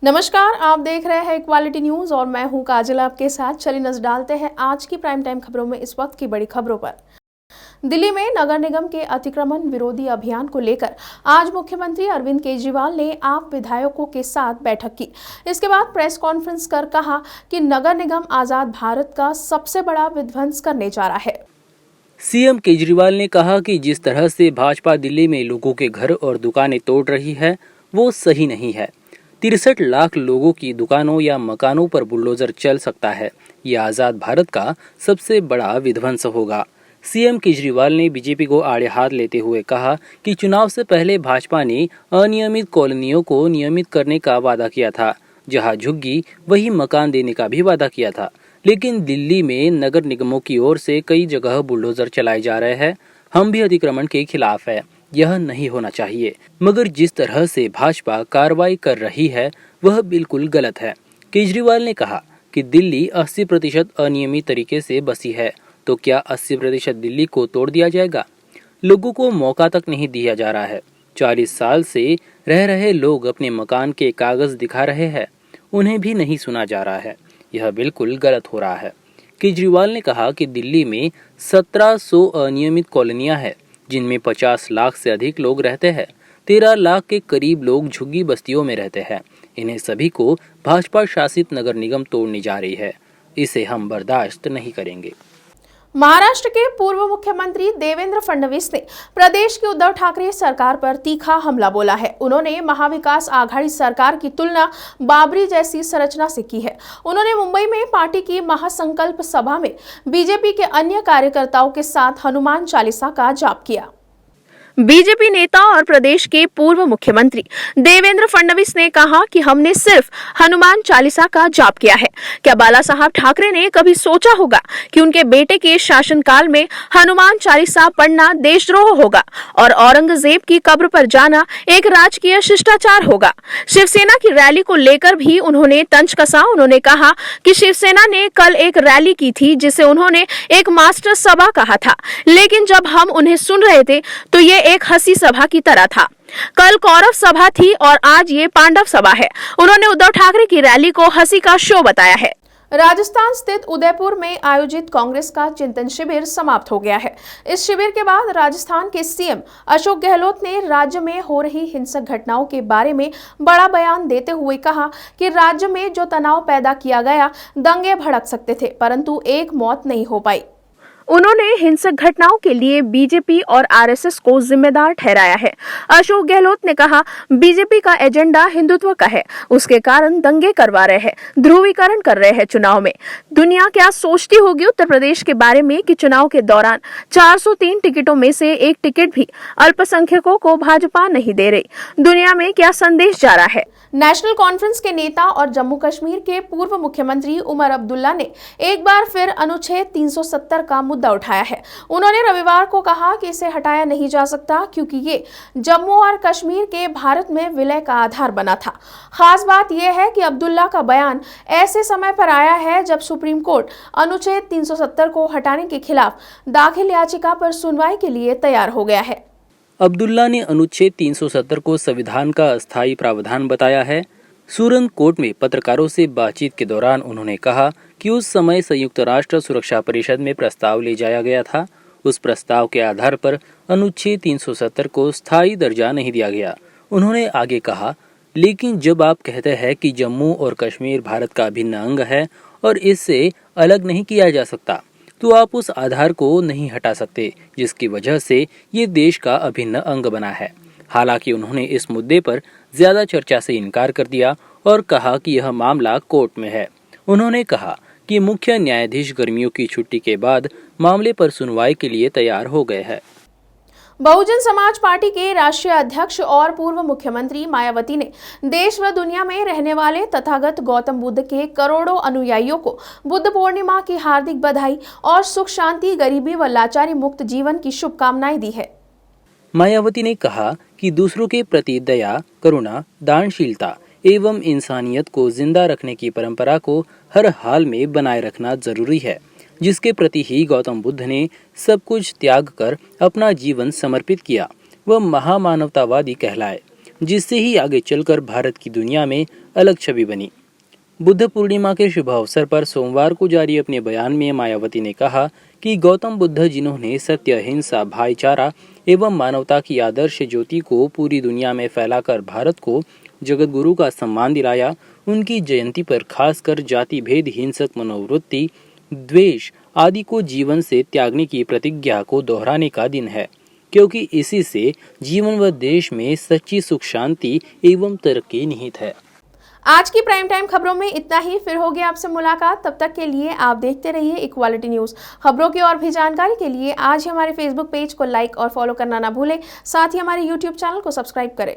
नमस्कार, आप देख रहे हैं क्वालिटी न्यूज और मैं हूं काजल आपके साथ। चलिए नजर डालते हैं आज की प्राइम टाइम खबरों में इस वक्त की बड़ी खबरों पर। दिल्ली में नगर निगम के अतिक्रमण विरोधी अभियान को लेकर आज मुख्यमंत्री अरविंद केजरीवाल ने आप विधायकों के साथ बैठक की। इसके बाद प्रेस कॉन्फ्रेंस कर कहा कि नगर निगम आजाद भारत का सबसे बड़ा विध्वंस करने जा रहा है। सीएम केजरीवाल ने कहा कि जिस तरह से भाजपा दिल्ली में लोगों के घर और दुकानें तोड़ रही है वो सही नहीं है। 63 लाख लोगों की दुकानों या मकानों पर बुलडोजर चल सकता है। यह आजाद भारत का सबसे बड़ा विध्वंस होगा। सीएम केजरीवाल ने बीजेपी को आड़े हाथ लेते हुए कहा कि चुनाव से पहले भाजपा ने अनियमित कॉलोनियों को नियमित करने का वादा किया था। जहां झुग्गी वही मकान देने का भी वादा किया था, लेकिन दिल्ली में नगर निगमों की ओर से कई जगह बुलडोजर चलाए जा रहे हैं। हम भी अतिक्रमण के खिलाफ है, यह नहीं होना चाहिए, मगर जिस तरह से भाजपा कार्रवाई कर रही है वह बिल्कुल गलत है। केजरीवाल ने कहा कि दिल्ली 80% अनियमित तरीके से बसी है, तो क्या 80% दिल्ली को तोड़ दिया जाएगा? लोगों को मौका तक नहीं दिया जा रहा है। 40 साल से रह रहे लोग अपने मकान के कागज दिखा रहे हैं, उन्हें भी नहीं सुना जा रहा है। यह बिल्कुल गलत हो रहा है। केजरीवाल ने कहा कि दिल्ली में 1700 अनियमित कॉलोनियां हैं, जिनमें 50 लाख से अधिक लोग रहते हैं। 13 लाख के करीब लोग झुग्गी बस्तियों में रहते हैं। इन्हें सभी को भाजपा शासित नगर निगम तोड़ने जा रही है। इसे हम बर्दाश्त नहीं करेंगे। महाराष्ट्र के पूर्व मुख्यमंत्री देवेंद्र फडणवीस ने प्रदेश की उद्धव ठाकरे सरकार पर तीखा हमला बोला है। उन्होंने महाविकास आघाड़ी सरकार की तुलना बाबरी जैसी संरचना से की है। उन्होंने मुंबई में पार्टी की महासंकल्प सभा में बीजेपी के अन्य कार्यकर्ताओं के साथ हनुमान चालीसा का जाप किया। बीजेपी नेता और प्रदेश के पूर्व मुख्यमंत्री देवेंद्र फडणवीस ने कहा कि हमने सिर्फ हनुमान चालीसा का जाप किया है। क्या बाला साहब ठाकरे ने कभी सोचा होगा कि उनके बेटे के शासनकाल में हनुमान चालीसा पढ़ना देशद्रोह होगा और औरंगजेब की कब्र पर जाना एक राजकीय शिष्टाचार होगा। शिवसेना की रैली को लेकर भी उन्होंने तंज कसा। उन्होंने कहा कि शिवसेना ने कल एक रैली की थी जिसे उन्होंने एक मास्टर सभा कहा था, लेकिन जब हम उन्हें सुन रहे थे तो ये एक हंसी सभा की तरह था। कल कौरव सभा थी और आज ये पांडव सभा है। उन्होंने उद्धव ठाकरे की रैली को हंसी का शो बताया है। राजस्थान स्थित उदयपुर में आयोजित कांग्रेस का चिंतन शिविर समाप्त हो गया है। इस शिविर के बाद राजस्थान के सीएम अशोक गहलोत ने राज्य में हो रही हिंसक घटनाओं के बारे में बड़ा बयान देते हुए कहा कि राज्य में जो तनाव पैदा किया गया, दंगे भड़क सकते थे, परंतु एक मौत नहीं हो पाई। उन्होंने हिंसक घटनाओं के लिए बीजेपी और आरएसएस को जिम्मेदार ठहराया है। अशोक गहलोत ने कहा, बीजेपी का एजेंडा हिंदुत्व का है, उसके कारण दंगे करवा रहे हैं, ध्रुवीकरण कर रहे हैं चुनाव में। दुनिया क्या सोचती होगी उत्तर प्रदेश के बारे में कि चुनाव के दौरान 403 टिकटों में से एक टिकट भी अल्पसंख्यकों को भाजपा नहीं दे रही। दुनिया में क्या संदेश जा रहा है? नेशनल कॉन्फ्रेंस के नेता और जम्मू कश्मीर के पूर्व मुख्यमंत्री उमर अब्दुल्ला ने एक बार फिर अनुच्छेद 370 का मुद्दा उठाया है। उन्होंने रविवार को कहा कि इसे हटाया नहीं जा सकता क्योंकि ये जम्मू और कश्मीर के भारत में विलय का आधार बना था। खास बात यह है कि अब्दुल्ला का बयान ऐसे समय पर आया है जब सुप्रीम कोर्ट अनुच्छेद 370 को हटाने के खिलाफ दाखिल याचिका पर सुनवाई के लिए तैयार हो गया है। अब्दुल्ला ने अनुच्छेद 370 को संविधान का अस्थायी प्रावधान बताया है। सूरत कोर्ट में पत्रकारों से बातचीत के दौरान उन्होंने कहा कि उस समय संयुक्त राष्ट्र सुरक्षा परिषद में प्रस्ताव ले जाया गया था। उस प्रस्ताव के आधार पर अनुच्छेद 370 को स्थायी दर्जा नहीं दिया गया। उन्होंने आगे कहा, लेकिन जब आप कहते हैं कि जम्मू और कश्मीर भारत का अभिन्न अंग है और इससे अलग नहीं किया जा सकता, तो आप उस आधार को नहीं हटा सकते जिसकी वजह से ये देश का अभिन्न अंग बना है। हालांकि उन्होंने इस मुद्दे पर ज्यादा चर्चा से इनकार कर दिया और कहा कि यह मामला कोर्ट में है। उन्होंने कहा कि मुख्य न्यायाधीश गर्मियों की छुट्टी के बाद मामले पर सुनवाई के लिए तैयार हो गए हैं। बहुजन समाज पार्टी के राष्ट्रीय अध्यक्ष और पूर्व मुख्यमंत्री मायावती ने देश व दुनिया में रहने वाले तथागत गौतम बुद्ध के करोड़ों अनुयायियों को बुद्ध पूर्णिमा की हार्दिक बधाई और सुख शांति, गरीबी व लाचारी मुक्त जीवन की शुभकामनाएं दी है। मायावती ने कहा कि दूसरों के प्रति दया, करुणा, दानशीलता एवं इंसानियत को जिंदा रखने की परंपरा को हर हाल में बनाए रखना जरूरी है, जिसके प्रति ही गौतम बुद्ध ने सब कुछ त्याग कर अपना जीवन समर्पित किया। वह महामानवतावादी कहलाए। जिससे ही आगे चलकर भारत की दुनिया में अलग छवि बनी। बुद्ध पूर्णिमा के शुभ अवसर पर सोमवार को जारी अपने बयान में मायावती ने कहा कि गौतम बुद्ध जिन्होंने सत्य, अहिंसा, भाईचारा एवं मानवता की आदर्श ज्योति को पूरी दुनिया में फैलाकर भारत को जगत गुरु का सम्मान दिलाया, उनकी जयंती पर खासकर जाति भेद, हिंसक मनोवृत्ति, द्वेष आदि को जीवन से त्यागने की प्रतिज्ञा को दोहराने का दिन है, क्योंकि इसी से जीवन व देश में सच्ची सुख शांति एवं तरक्की निहित है। आज की प्राइम टाइम खबरों में इतना ही। फिर होगी आपसे मुलाकात, तब तक के लिए आप देखते रहिए इक्वालिटी न्यूज। खबरों की और भी जानकारी के लिए आज ही हमारे फेसबुक पेज को लाइक और फॉलो करना ना भूलें। साथ ही हमारे यूट्यूब चैनल को सब्सक्राइब करें।